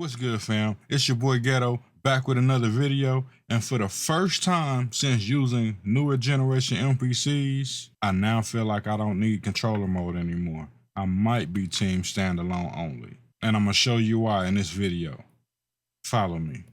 What's good, fam? It's your boy Ghetto, back with another video, and for the first time since using newer generation MPCs, I now feel like I don't need controller mode anymore. I might be team standalone only, and I'm gonna show you why in this video. Follow me.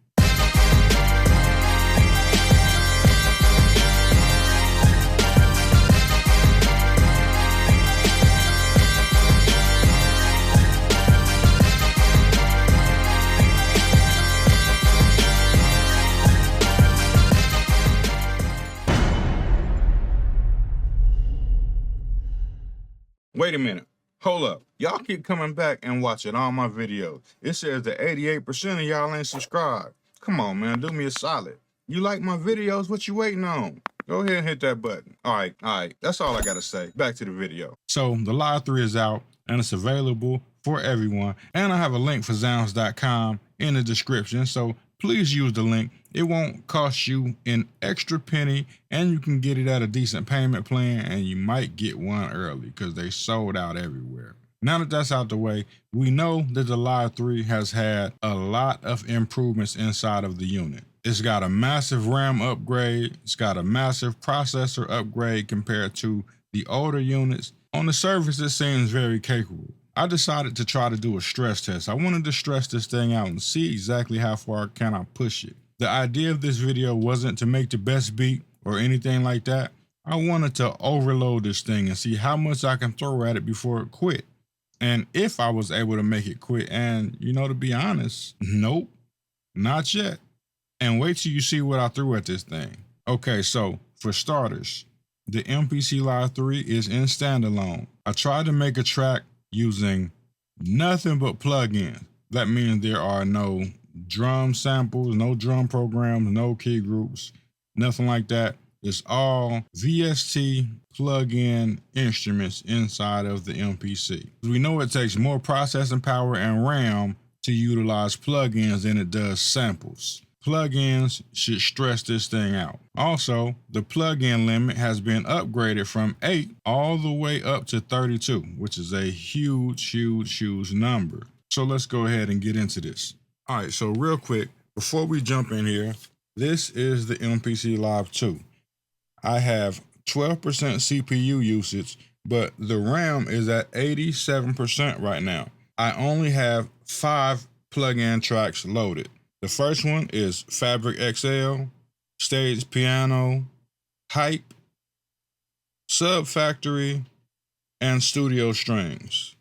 Wait a minute, hold up. Y'all keep coming back and watching all my videos. It says that 88% of y'all ain't subscribed. Come on, man, do me a solid. You like my videos, what you waiting on? Go ahead and hit that button. All right, that's all I gotta say. Back to the video. So the Live 3 is out and it's available for everyone. And I have a link for Zounds.com in the description, so please use the link. It won't cost you an extra penny, and you can get it at a decent payment plan, and you might get one early because they sold out everywhere. Now that that's out the way, we know that the Live 3 has had a lot of improvements inside of the unit. It's got a massive RAM upgrade, it's got a massive processor upgrade compared to the older units. On the surface, it seems very capable. I decided to try to do a stress test. I wanted to stress this thing out and see exactly how far can I push it. The idea of this video wasn't to make the best beat or anything like that. I wanted to overload this thing and see how much I can throw at it before it quit. And if I was able to make it quit, and to be honest, nope, not yet. And wait till you see what I threw at this thing. Okay, so for starters, the MPC Live 3 is in standalone. I tried to make a track using nothing but plugins. That means there are no drum samples, no drum programs, no key groups, nothing like that. It's all VST plug-in instruments inside of the MPC. We know it takes more processing power and RAM to utilize plugins than it does samples. Plugins should stress this thing out. Also, the plugin limit has been upgraded from 8 all the way up to 32, which is a huge number. So let's go ahead and get into this. All right, so real quick, before we jump in here, this is the MPC Live 2. I have 12% CPU usage, but the RAM is at 87% right now. I only have 5 plug-in tracks loaded. The first one is Fabric XL, Stage Piano, Hype, Sub Factory, and Studio Strings.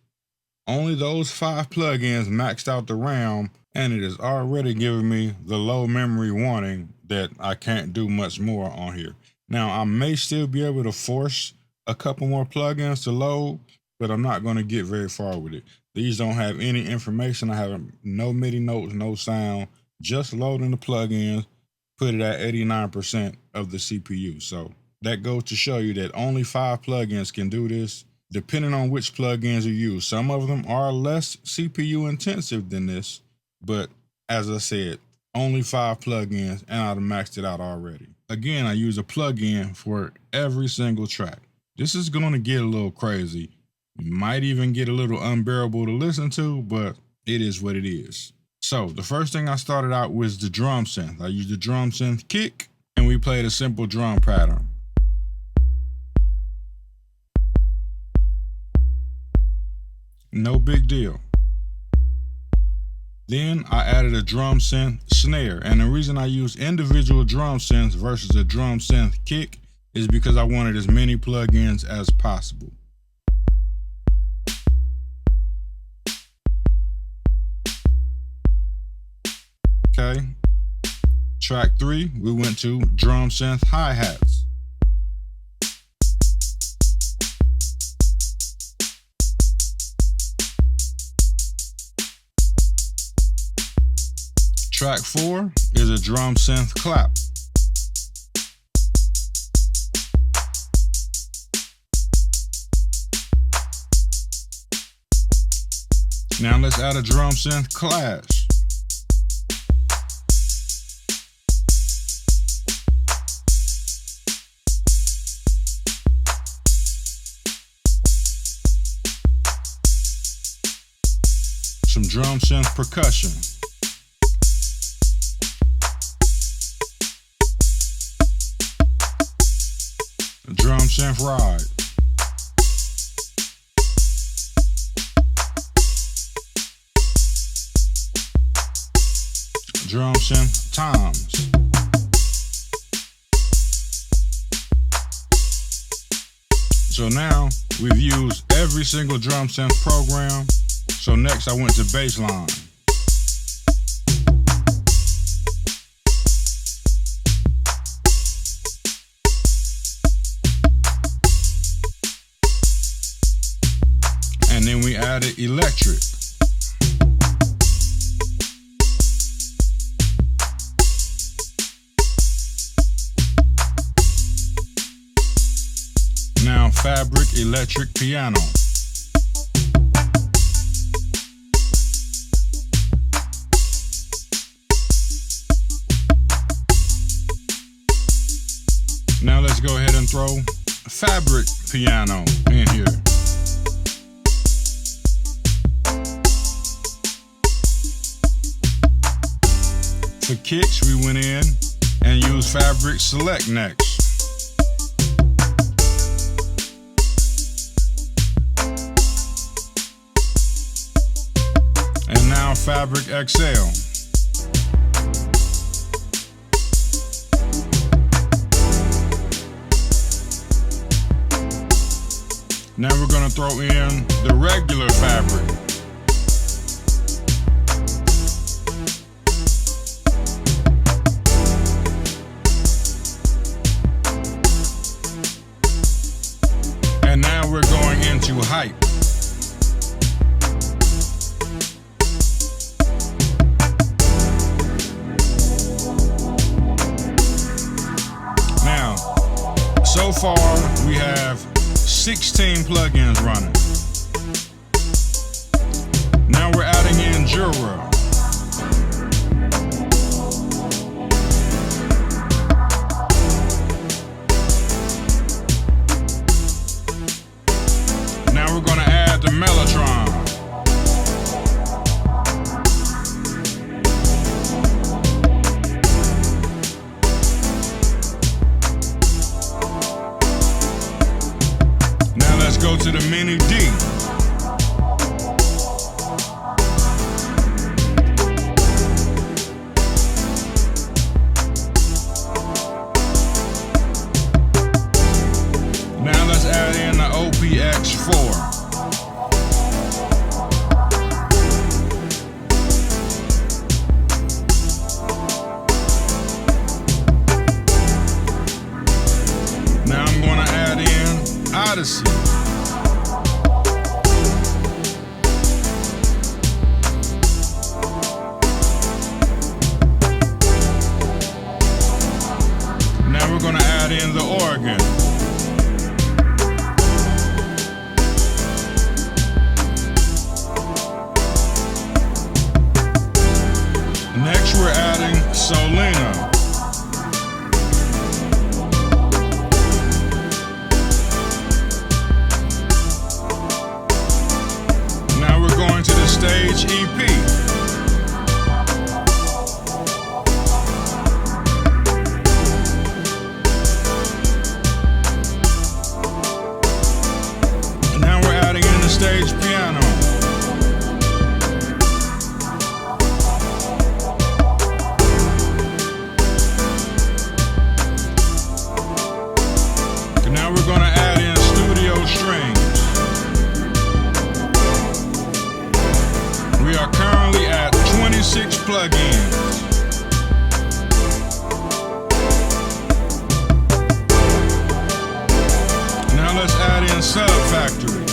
Only those 5 plugins maxed out the RAM, and it is already giving me the low memory warning that I can't do much more on here. Now, I may still be able to force a couple more plugins to load, but I'm not going to get very far with it. These don't have any information. I have no MIDI notes, no sound, just loading the plugins, put it at 89% of the CPU. So that goes to show you that only 5 plugins can do this, depending on which plugins you use. Some of them are less CPU intensive than this, but as I said, only 5 plugins, and I've maxed it out already. Again, I use a plugin for every single track. This is going to get a little crazy. You might even get a little unbearable to listen to, but it is what it is. So the first thing I started out was the drum synth. I used the drum synth kick, and we played a simple drum pattern. No big deal. Then I added a drum synth snare, and the reason I use individual drum synths versus a drum synth kick is because I wanted as many plugins as possible. Okay, track 3, we went to drum synth hi-hats. Track 4 is a drum synth clap. Now let's add a drum synth clash. Some drum synth percussion. drum synth ride. Drum synth toms. So now we've used every single drum synth program. So next I went to bassline. And then we added electric. Now fabric electric piano. Now let's go ahead and throw fabric piano in here. For kicks, we went in and used fabric select next. And now fabric XL. Now we're gonna throw in the regular fabric. And now we're going into hype. Now, so far we have 16 plugins running. Now we're adding in Jura. Now we're going to add the Mellotron. Let's go to the Mini D. Now let's add in the OPX4. Now I'm going to add in Odyssey. We're going to add in the organ. Next we're adding Solina. Now we're going to the Stage EP. Stage piano. And now we're going to add in studio strings. We are currently at 26 plugins. Now let's add in Sub Factory.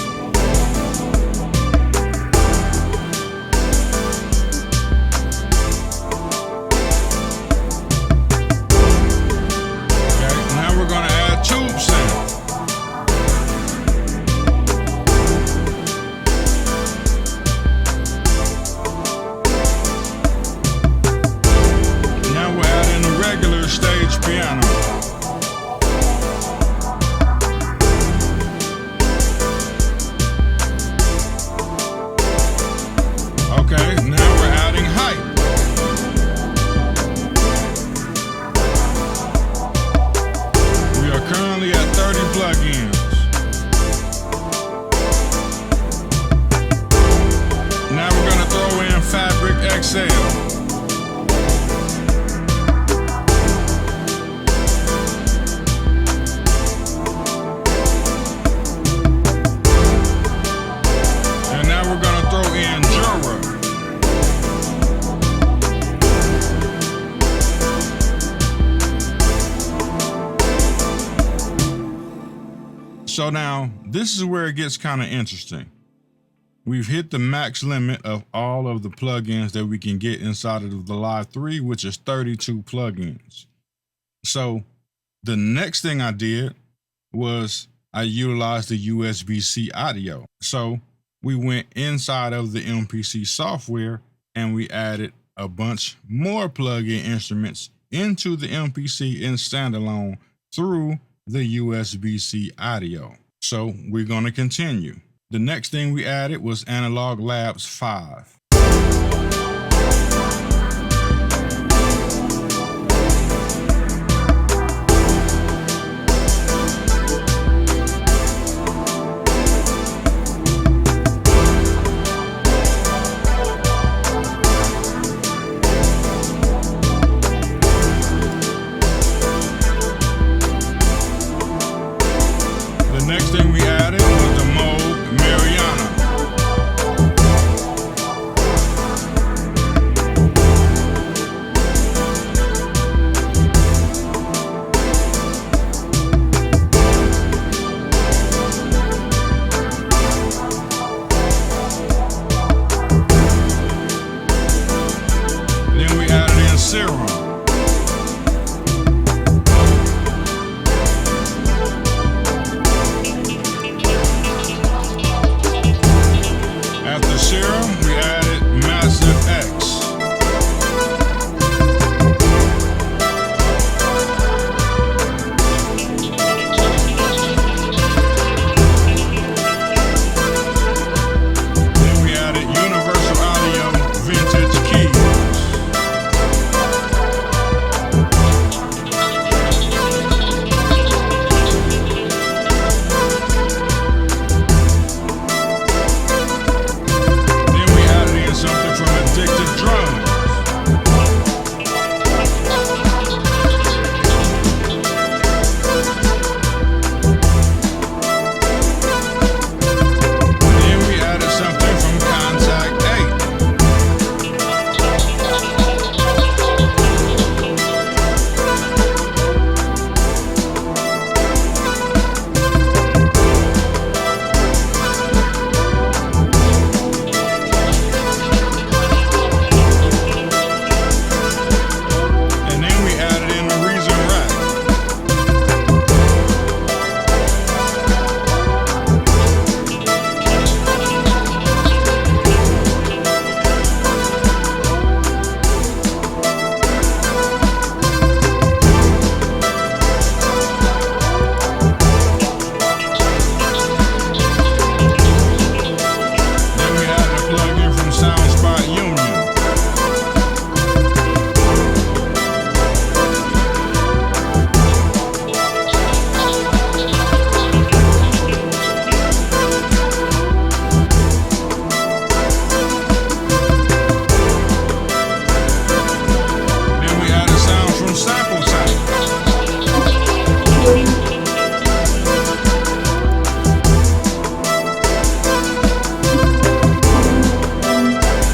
So now, this is where it gets kind of interesting. We've hit the max limit of all of the plugins that we can get inside of the Live 3, which is 32 plugins. So the next thing I did was I utilized the USB-C audio. So we went inside of the MPC software and we added a bunch more plug-in instruments into the MPC in Standalone through the USB-C audio. So we're going to continue. The next thing we added was Analog Labs 5. The next thing we added was the Moog Mariana. Then we added in Serum. After Serum, we added Massive X. Then we added Universal Audio Vintage Keys. Something from Addictive Drums. Then we added something from Contact 8. And then we added in the Reason Rack. Then we added a plugin from SoundSpot Union. Then we added sounds from Sample Tank.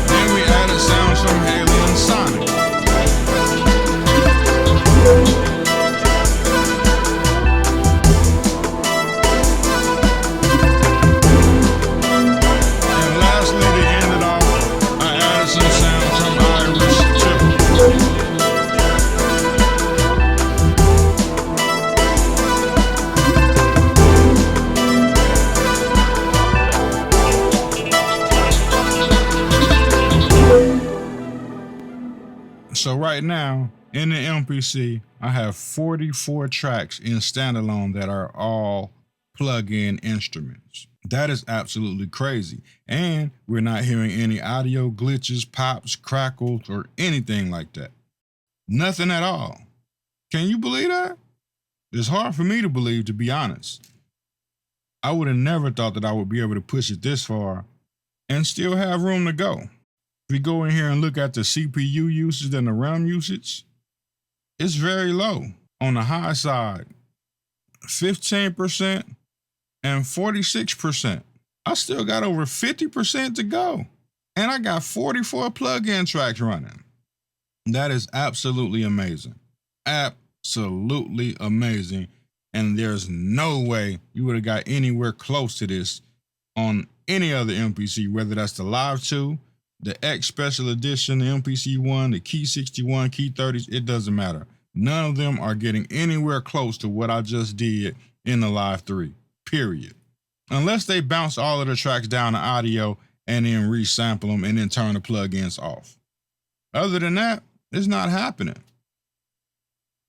Then we added sounds from Haley and Sonic. And lastly, to end it off, I added some sounds from Irish too. So right now, in the MPC, I have 44 tracks in Standalone that are all plug-in instruments. That is absolutely crazy. And we're not hearing any audio glitches, pops, crackles, or anything like that. Nothing at all. Can you believe that? It's hard for me to believe, to be honest. I would have never thought that I would be able to push it this far and still have room to go. If we go in here and look at the CPU usage and the RAM usage, it's very low. On the high side, 15% and 46%. I still got over 50% to go. And I got 44 plug-in tracks running. That is absolutely amazing. Absolutely amazing. And there's no way you would have got anywhere close to this on any other MPC, whether that's the Live 2, the X Special Edition, the MPC 1, the Key 61, Key 30s, it doesn't matter. None of them are getting anywhere close to what I just did in the Live 3, period. Unless they bounce all of the tracks down to audio and then resample them and then turn the plugins off. Other than that, it's not happening.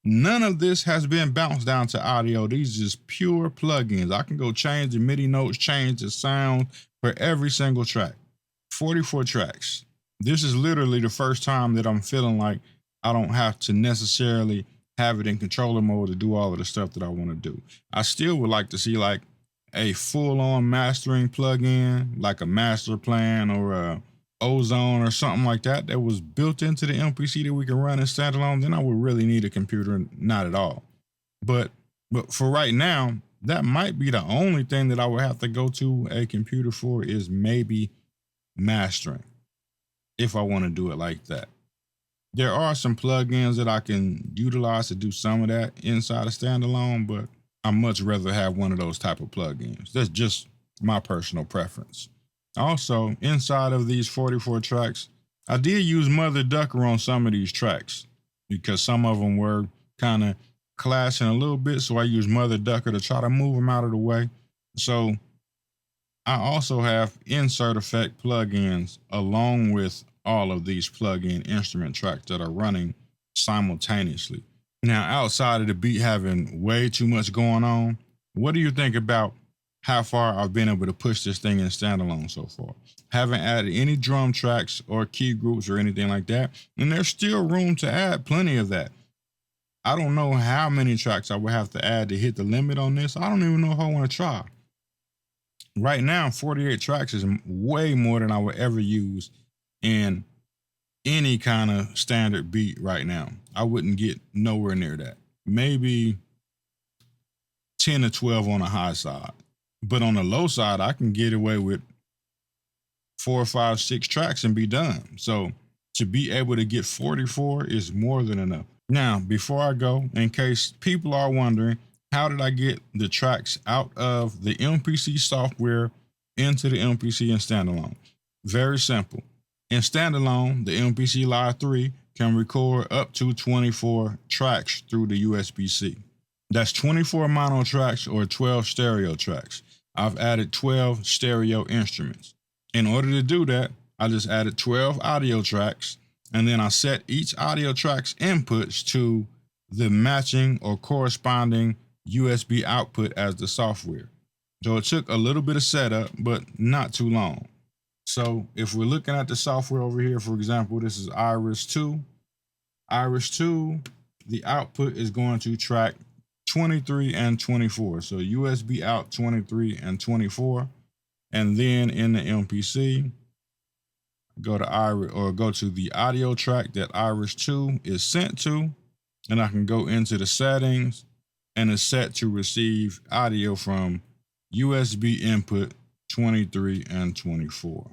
None of this has been bounced down to audio. These are just pure plugins. I can go change the MIDI notes, change the sound for every single track. 44 tracks. This is literally the first time that I'm feeling like I don't have to necessarily have it in controller mode to do all of the stuff that I want to do. I still would like to see like a full-on mastering plugin, like a master plan or a Ozone or something like that that was built into the MPC that we can run in standalone. Then I would really need a computer, not at all. But for right now, that might be the only thing that I would have to go to a computer for is maybe mastering, if I want to do it like that. There are some plugins that I can utilize to do some of that inside of standalone, but I'd much rather have one of those type of plugins. That's just my personal preference. Also, inside of these 44 tracks, I did use Mother Ducker on some of these tracks because some of them were kind of clashing a little bit, so I used Mother Ducker to try to move them out of the way. So I also have insert effect plugins along with all of these plug-in instrument tracks that are running simultaneously. Now, outside of the beat having way too much going on, what do you think about how far I've been able to push this thing in standalone so far? Haven't added any drum tracks or key groups or anything like that, and there's still room to add plenty of that. I don't know how many tracks I would have to add to hit the limit on this. I don't even know if I want to try. Right now, 48 tracks is way more than I would ever use in any kind of standard beat right now. I wouldn't get nowhere near that. Maybe 10 or 12 on the high side. But on the low side, I can get away with 4, 5, 6 tracks and be done. So to be able to get 44 is more than enough. Now, before I go, in case people are wondering, how did I get the tracks out of the MPC software into the MPC in standalone? Very simple. In standalone, the MPC Live 3 can record up to 24 tracks through the USB-C. That's 24 mono tracks or 12 stereo tracks. I've added 12 stereo instruments. In order to do that, I just added 12 audio tracks, and then I set each audio track's inputs to the matching or corresponding USB output as the software. So it took a little bit of setup, but not too long. So if we're looking at the software over here, for example, this is Iris 2. Iris 2, the output is going to track 23 and 24. So USB out 23 and 24. And then in the MPC, go to Iris or go to the audio track that Iris 2 is sent to. And I can go into the settings and it's set to receive audio from USB input 23 and 24.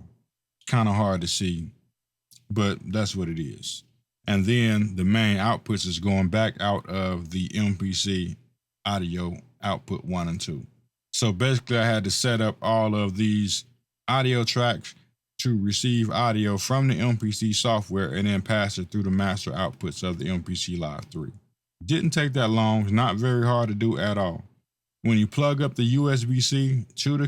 Kind of hard to see, but that's what it is. And then the main outputs is going back out of the MPC audio output 1 and 2. So basically I had to set up all of these audio tracks to receive audio from the MPC software and then pass it through the master outputs of the MPC Live 3. Didn't take that long, it's not very hard to do at all. When you plug up the USB-C to the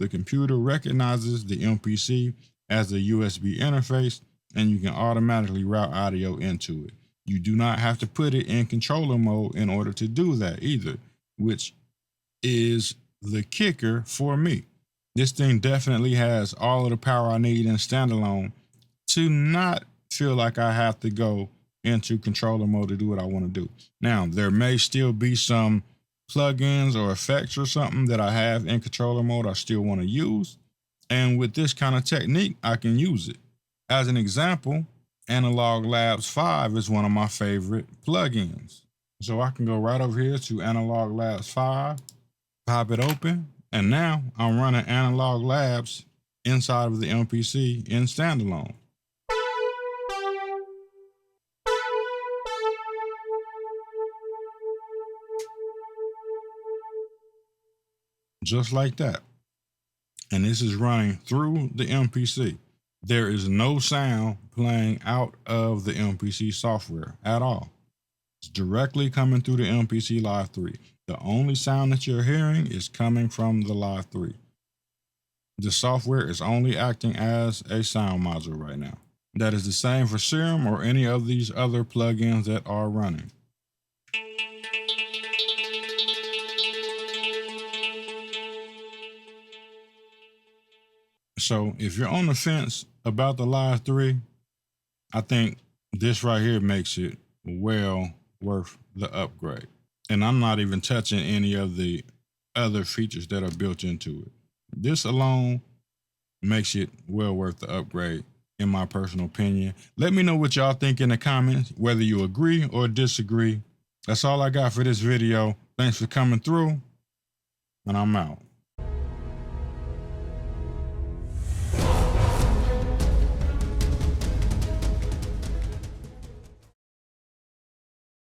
computer recognizes the MPC as a USB interface, and you can automatically route audio into it. You do not have to put it in controller mode in order to do that either, which is the kicker for me. This thing definitely has all of the power I need in standalone to not feel like I have to go into controller mode to do what I want to do. Now, there may still be some plugins or effects or something that I have in controller mode I still want to use. And with this kind of technique, I can use it. As an example, Analog Labs 5 is one of my favorite plugins. So I can go right over here to Analog Labs 5, pop it open, and now I'm running Analog Labs inside of the MPC in standalone. just like that. And this is running through the MPC. There is no sound playing out of the MPC software at all. It's directly coming through the MPC Live 3. The only sound that you're hearing is coming from the Live 3. The software is only acting as a sound module right now. That is the same for Serum or any of these other plugins that are running. So if you're on the fence about the Live 3, I think this right here makes it well worth the upgrade. And I'm not even touching any of the other features that are built into it. This alone makes it well worth the upgrade, in my personal opinion. Let me know what y'all think in the comments, whether you agree or disagree. That's all I got for this video. Thanks for coming through, and I'm out.